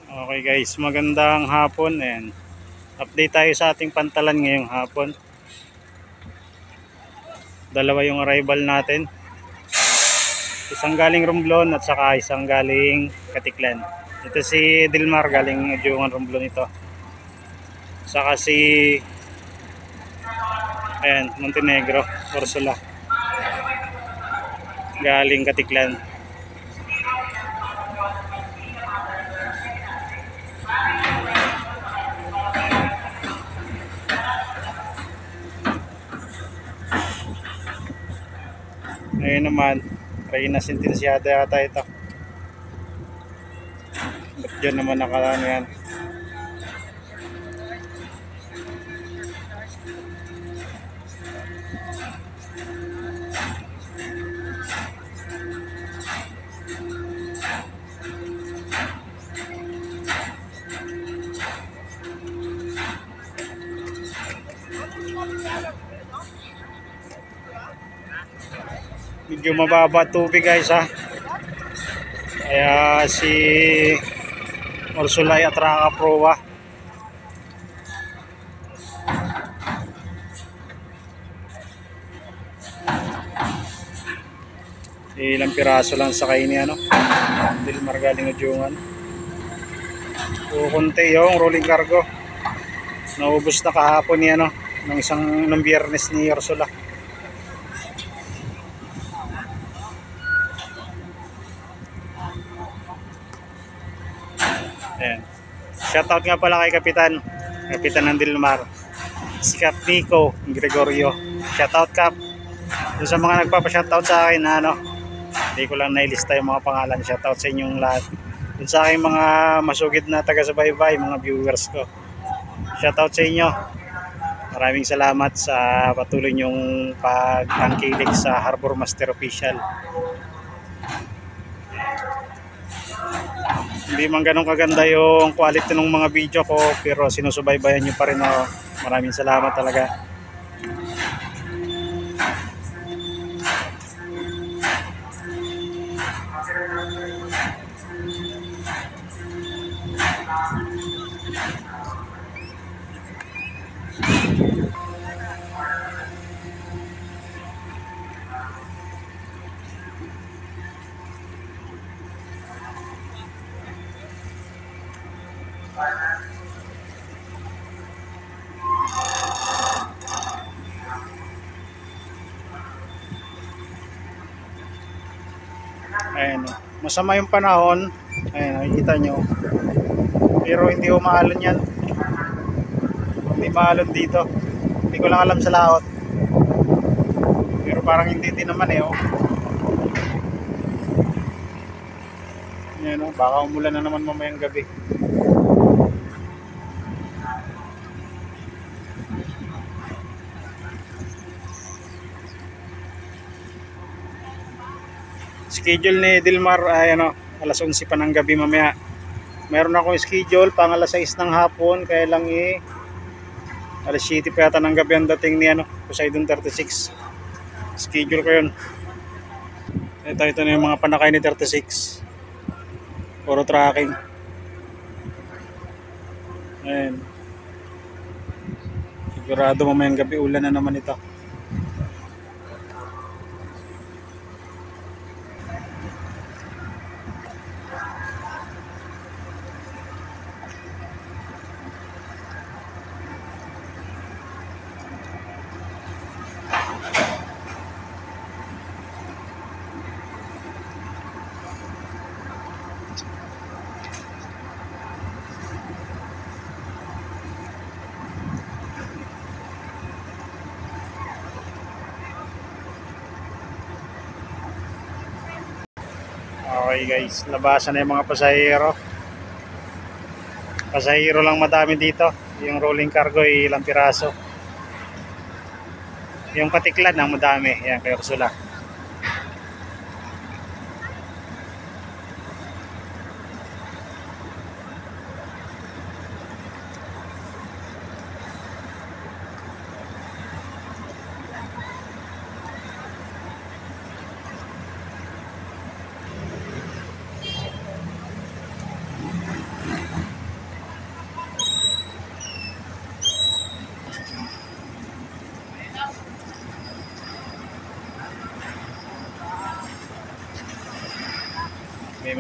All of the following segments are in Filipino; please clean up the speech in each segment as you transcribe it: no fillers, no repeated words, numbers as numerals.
Okay guys, magandang hapon and update tayo sa ating pantalan ngayong hapon. Dalawa yung arrival natin. Isang galing Romblon at saka isang galing Katiklan. Ito si Dilmar galing Adyungan Romblon ito. Saka si Montenegro, Ursula. Galing Katiklan. Ngayon naman, Reyna Sentenciada yata ito. Ba't dyan naman nakalano yan? Medyo mababa tubig guys ha. Kaya si Ursula ay atraka proa. Ilang piraso lang sa kaini Dilmar galing Adyungan. Kukunti yung rolling cargo. Naubos na kahapon ni ng Biyernes ni Ursula. Ayan. Shoutout nga pala kay Kapitan ng Dilmar, si Cap Nico Gregorio. Shoutout Cap. Doon sa mga nagpapa-shoutout sa akin hindi ko lang nailista yung mga pangalan. Shoutout sa inyong lahat. Doon sa aking mga masugid na taga-subaybay, mga viewers ko. Shoutout sa inyo. Maraming salamat sa patuloy nyong pagtangkilik sa Harbor Master Official. Hindi man ganun kaganda yung quality ng mga video ko, pero sinusubaybayan nyo pa rin ako. Maraming salamat talaga. Ayan, masama yung panahon. Ayan, nakikita nyo. Pero hindi umaalon yan. Hindi maalon dito. Hindi ko lang alam sa laot. Pero parang hindi din naman Ayan, baka umulan na naman mamayang gabi. Schedule ni Dilmar ay alas 11 pa ng gabi mamaya. Meron akong schedule pang alas 6 ng hapon, kaya lang alas 7 pa yata ng gabi ang dating ni Poseidon 36. Schedule ko yun. Ito na yung mga panakay ni 36. Puro tracking. Ayan. Sigurado mamayang gabi ulan na naman ito. Okay guys, labasan na yung mga pasahero. Pasahero lang madami dito. Yung rolling cargo ay ilang piraso. Yung Katiklan ang madami. Yan kay Ursula.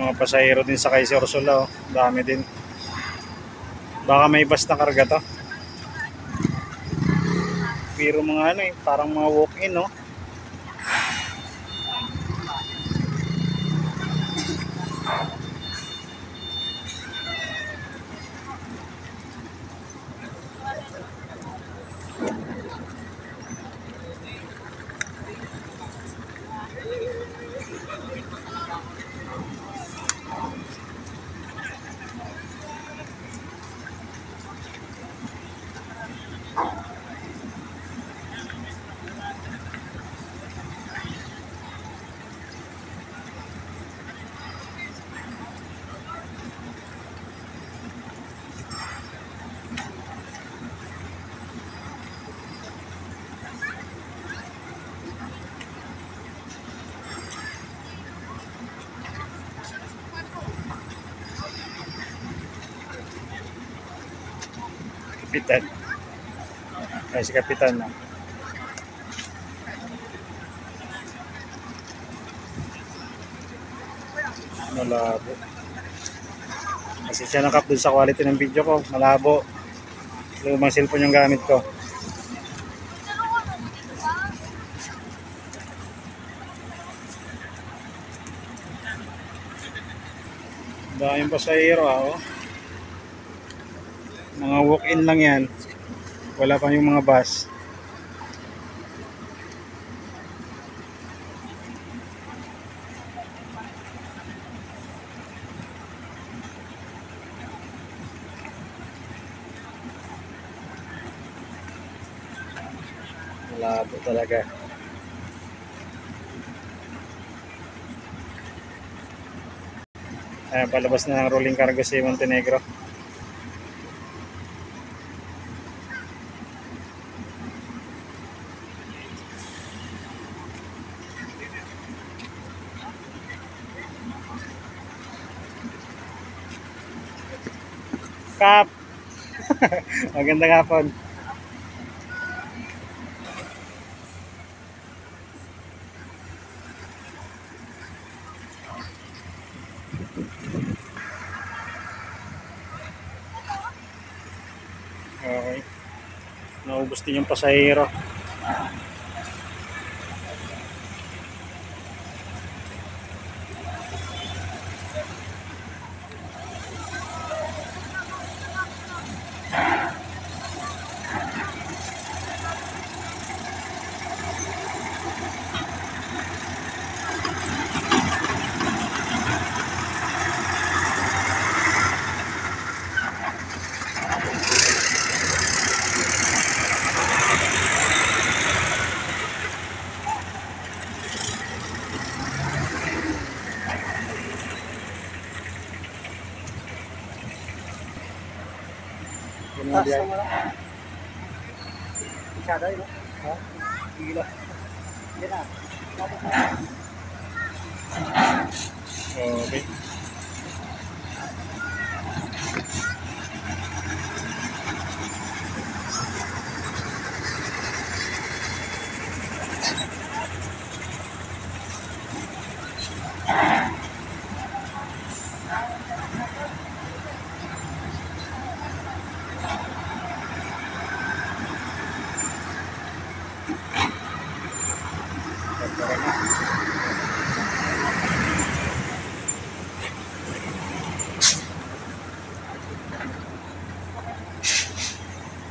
Mga pasahero din sa kay si Ursula, oh. Dami din. Baka may bus na karga to. Pero mga ano eh, parang mga walk-in, no? Kapitan. Ay, si Kapitan na. Malabo. Kasi siya nakap dun sa quality ng video ko. Malabo. Lumang cellphone yung gamit ko. Daming pasahero, oh. Mga walk-in lang yan. Wala pa yung mga bus. Malabo talaga. Ayan, palabas na ng rolling cargo si Montenegro. Kap! Magandang hapon. Okay. Naubos din yung pasahero. Okay.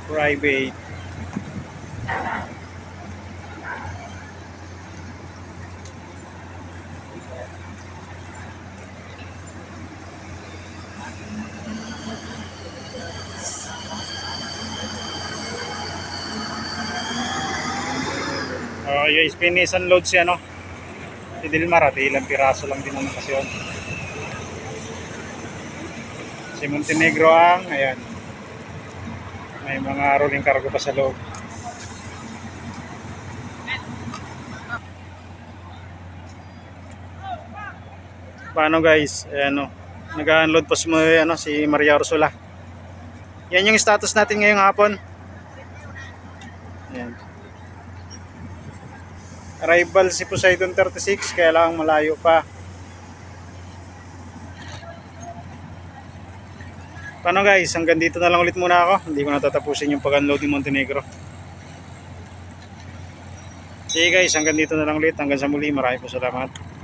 Private. Guys, finish unload si ano, si Dilmar, at ilang piraso lang din naman kasi yun. Si Montenegro ang, ayan, may mga rolling cargo pa sa loob. Paano guys, ayan o, nag-unload pa si, ano, si Maria Ursula. Yan yung status natin ngayong hapon. Ayan. Arrival si Poseidon 36, kaya lang malayo pa. Paano guys, hanggang dito na lang ulit muna ako. Hindi ko natatapusin yung pag-unload ni Montenegro. Sige guys, hanggang dito na lang ulit. Hanggang sa muli, maraming po salamat.